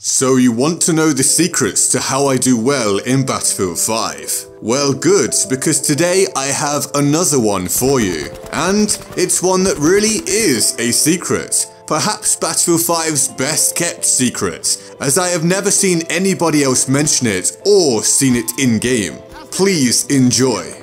So you want to know the secrets to how I do well in Battlefield 5? Well, good, because today I have another one for you. And it's one that really is a secret. Perhaps Battlefield 5's best kept secret, as I have never seen anybody else mention it or seen it in game. Please enjoy.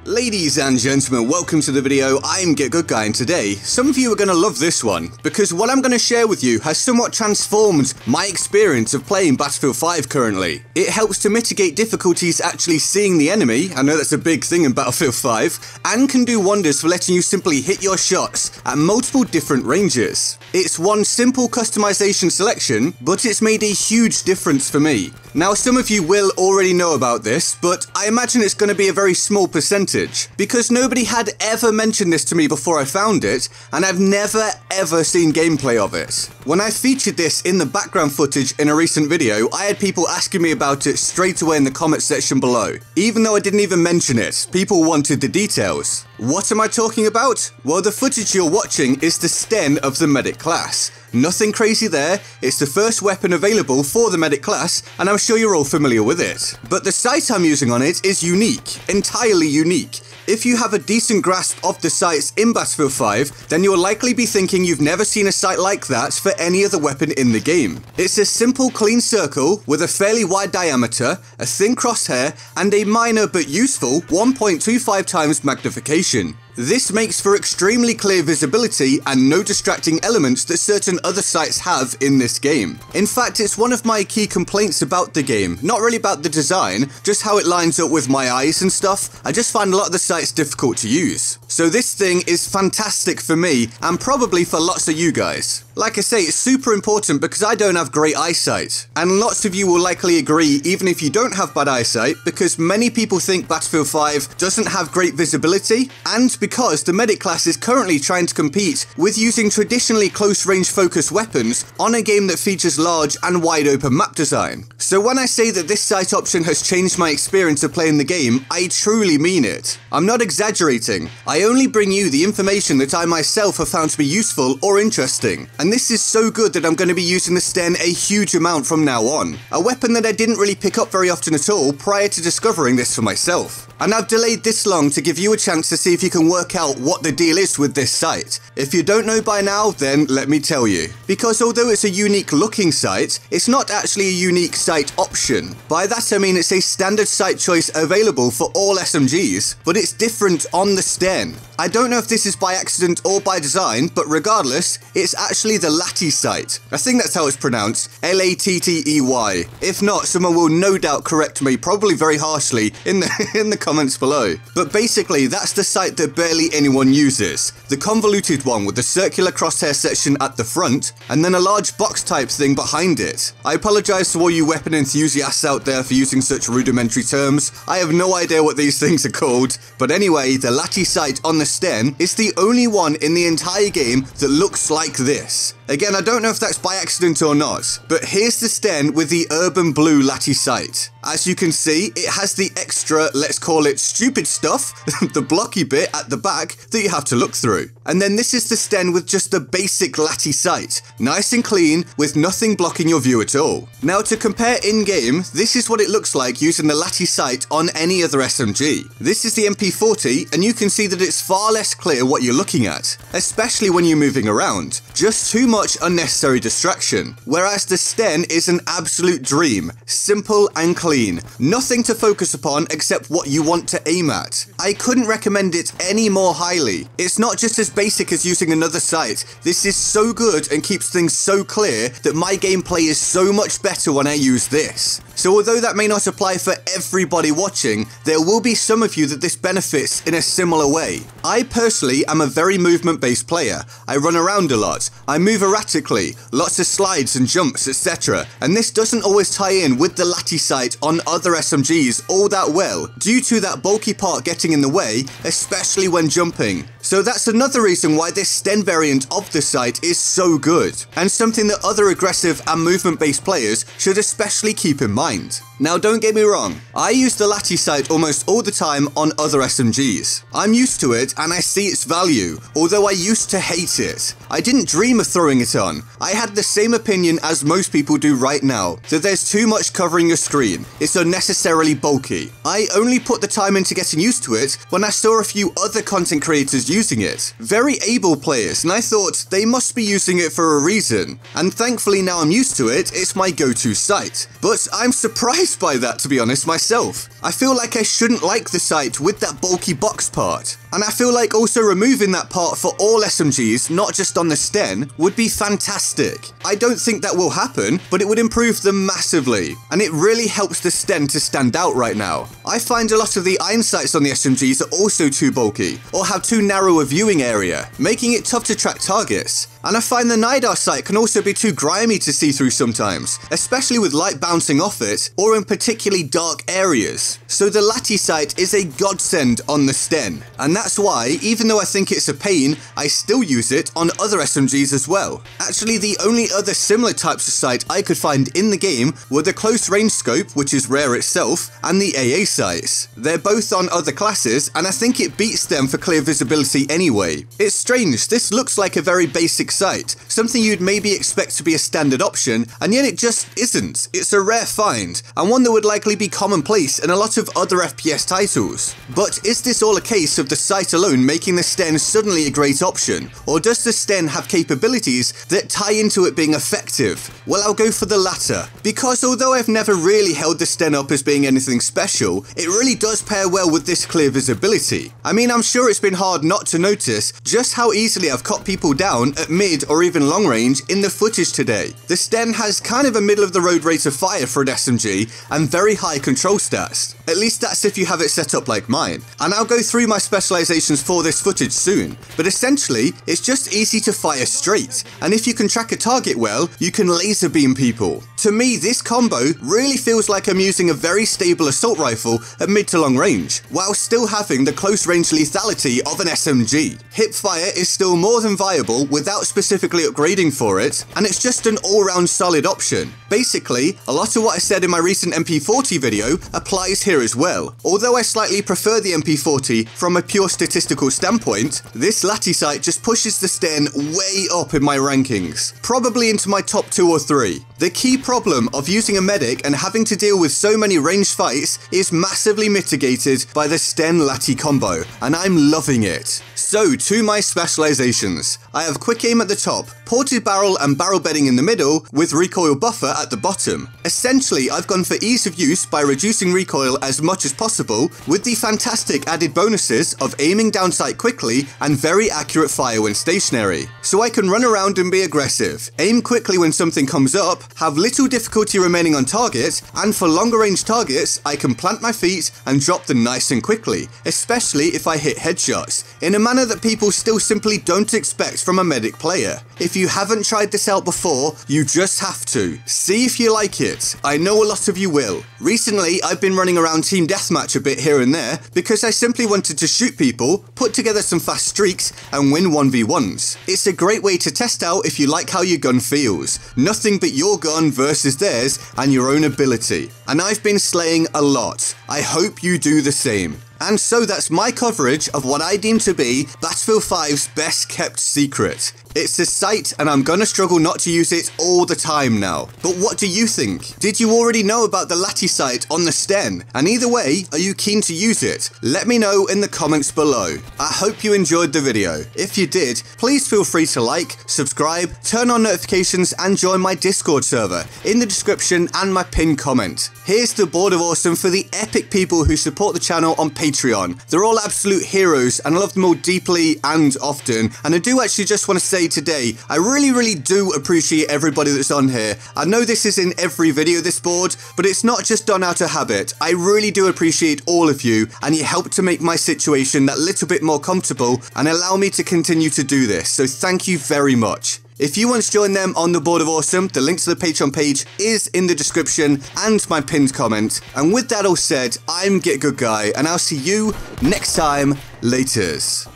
Ladies and gentlemen, welcome to the video. I'm GetGoodGuy, and today, some of you are going to love this one, because what I'm going to share with you has somewhat transformed my experience of playing Battlefield 5 currently. It helps to mitigate difficulties actually seeing the enemy, I know that's a big thing in Battlefield 5, and can do wonders for letting you simply hit your shots at multiple different ranges. It's one simple customization selection, but it's made a huge difference for me. Now, some of you will already know about this, but I imagine it's going to be a very small percentage, because nobody had ever mentioned this to me before I found it, and I've never ever seen gameplay of it. When I featured this in the background footage in a recent video, I had people asking me about it straight away in the comment section below. Even though I didn't even mention it, people wanted the details. What am I talking about? Well, the footage you're watching is the Sten of the medic class. Nothing crazy there, it's the first weapon available for the medic class, and I'm sure you're all familiar with it. But the sight I'm using on it is unique, entirely unique. If you have a decent grasp of the sights in Battlefield 5, then you'll likely be thinking you've never seen a sight like that for any other weapon in the game. It's a simple clean circle with a fairly wide diameter, a thin crosshair, and a minor but useful 1.25 times magnification. This makes for extremely clear visibility and no distracting elements that certain other sights have in this game. In fact, it's one of my key complaints about the game, not really about the design, just how it lines up with my eyes and stuff. I just find a lot of the sights difficult to use. So this thing is fantastic for me, and probably for lots of you guys. Like I say, it's super important because I don't have great eyesight, and lots of you will likely agree even if you don't have bad eyesight, because many people think Battlefield 5 doesn't have great visibility, and because the medic class is currently trying to compete with using traditionally close range focused weapons on a game that features large and wide open map design. So when I say that this sight option has changed my experience of playing the game, I truly mean it. I'm not exaggerating, I only bring you the information that I myself have found to be useful or interesting. And this is so good that I'm going to be using the Sten a huge amount from now on. A weapon that I didn't really pick up very often at all prior to discovering this for myself. And I've delayed this long to give you a chance to see if you can work out what the deal is with this sight. If you don't know by now, then let me tell you. Because although it's a unique looking sight, it's not actually a unique sight option. By that I mean it's a standard sight choice available for all SMGs, but it's different on the Sten. I don't know if this is by accident or by design, but regardless, it's actually the Latty sight. I think that's how it's pronounced, L-A-T-T-E-Y. If not, someone will no doubt correct me, probably very harshly, in the comments below. But basically, that's the sight that barely anyone uses. The convoluted one with the circular crosshair section at the front, and then a large box type thing behind it. I apologise to all you weapon enthusiasts out there for using such rudimentary terms. I have no idea what these things are called. But anyway, the Latty sight on the Sten is the only one in the entire game that looks like this. Again, I don't know if that's by accident or not, but here's the Sten with the urban blue Latty sight. As you can see, it has the extra, let's call it stupid stuff, the blocky bit at the back that you have to look through. And then this is the Sten with just the basic Latty sight, nice and clean with nothing blocking your view at all. Now to compare in-game, this is what it looks like using the Latty sight on any other SMG. This is the MP40, and you can see that it's far less clear what you're looking at, especially when you're moving around. Just too much unnecessary distraction. Whereas the Sten is an absolute dream, simple and clean, nothing to focus upon except what you want to aim at. I couldn't recommend it any more highly. It's not just as basic as using another sight, this is so good and keeps things so clear that my gameplay is so much better when I use this. So although that may not apply for everybody watching, there will be some of you that this benefits in a similar way. I personally am a very movement-based player. I run around a lot, I move move erratically, lots of slides and jumps, etc. And this doesn't always tie in with the latty sight on other SMGs all that well, due to that bulky part getting in the way, especially when jumping. So that's another reason why this Sten variant of the sight is so good, and something that other aggressive and movement-based players should especially keep in mind. Now don't get me wrong, I use the latty sight almost all the time on other SMGs. I'm used to it and I see its value, although I used to hate it. I didn't dream of throwing it on. I had the same opinion as most people do right now, that there's too much covering your screen, it's unnecessarily bulky. I only put the time into getting used to it when I saw a few other content creators using it. Very able players, and I thought they must be using it for a reason. And thankfully now I'm used to it, it's my go-to sight. But I'm surprised by that, to be honest, myself. I feel like I shouldn't like the sight with that bulky box part. And I feel like also removing that part for all SMGs, not just on the Sten, would be fantastic. I don't think that will happen, but it would improve them massively. And it really helps the Sten to stand out right now. I find a lot of the iron sights on the SMGs are also too bulky, or have too narrow a viewing area, making it tough to track targets. And I find the NIDAR sight can also be too grimy to see through sometimes, especially with light bouncing off it, or in particularly dark areas. So the latty sight is a godsend on the Sten, and that's why, even though I think it's a pain, I still use it on other SMGs as well. Actually, the only other similar types of sight I could find in the game were the close range scope, which is rare itself, and the AA sights. They're both on other classes, and I think it beats them for clear visibility anyway. It's strange, this looks like a very basic sight, something you'd maybe expect to be a standard option, and yet it just isn't. It's a rare find, and one that would likely be commonplace in a lot of other FPS titles. But is this all a case of the sight alone making the Sten suddenly a great option, or does the Sten have capabilities that tie into it being effective? Well, I'll go for the latter, because although I've never really held the Sten up as being anything special, it really does pair well with this clear visibility. I mean, I'm sure it's been hard not to notice just how easily I've cut people down at mid or even long range in the footage today. The Sten has kind of a middle of the road rate of fire for an SMG and very high control stats. At least that's if you have it set up like mine. And I'll go through my specializations for this footage soon, but essentially it's just easy to fire straight, and if you can track a target well, you can laser beam people. To me, this combo really feels like I'm using a very stable assault rifle at mid to long range, while still having the close range lethality of an SMG. Hip fire is still more than viable without specifically upgrading for it, and it's just an all-round solid option. Basically, a lot of what I said in my recent MP40 video applies here as well. Although I slightly prefer the MP40 from a pure statistical standpoint, this latty sight just pushes the Sten way up in my rankings, probably into my top 2 or 3. The key problem of using a medic and having to deal with so many ranged fights is massively mitigated by the Sten latty combo, and I'm loving it. So, to my specializations. I have quick aim at the top, ported barrel and barrel bedding in the middle, with recoil buffer at the bottom. Essentially, I've gone for ease of use by reducing recoil as much as possible, with the fantastic added bonuses of aiming down sight quickly and very accurate fire when stationary. So I can run around and be aggressive, aim quickly when something comes up, have little difficulty remaining on target, and for longer range targets, I can plant my feet and drop them nice and quickly, especially if I hit headshots, in a manner that people still simply don't expect from a medic player. If you haven't tried this out before, you just have to. See if you like it. I know a lot of you will. Recently, I've been running around Team Deathmatch a bit here and there because I simply wanted to shoot people, put together some fast streaks, and win 1v1s. It's a great way to test out if you like how your gun feels. Nothing but your gun versus theirs and your own ability. And I've been slaying a lot. I hope you do the same. And so that's my coverage of what I deem to be Battlefield 5's best kept secret. It's a sight and I'm gonna struggle not to use it all the time now. But what do you think? Did you already know about the latty sight on the Sten? And either way, are you keen to use it? Let me know in the comments below. I hope you enjoyed the video. If you did, please feel free to like, subscribe, turn on notifications and join my Discord server in the description and my pinned comment. Here's the board of awesome for the epic people who support the channel on Patreon. They're all absolute heroes and I love them all deeply and often. And I do actually just want to say today, I really do appreciate everybody that's on here. I know this is in every video, this board, but it's not just done out of habit. I really do appreciate all of you, and you help to make my situation that little bit more comfortable and allow me to continue to do this, so thank you very much. If you want to join them on the Board of Awesome, the link to the Patreon page is in the description and my pinned comment. And with that all said, I'm GetGoodGuy, and I'll see you next time. Laters.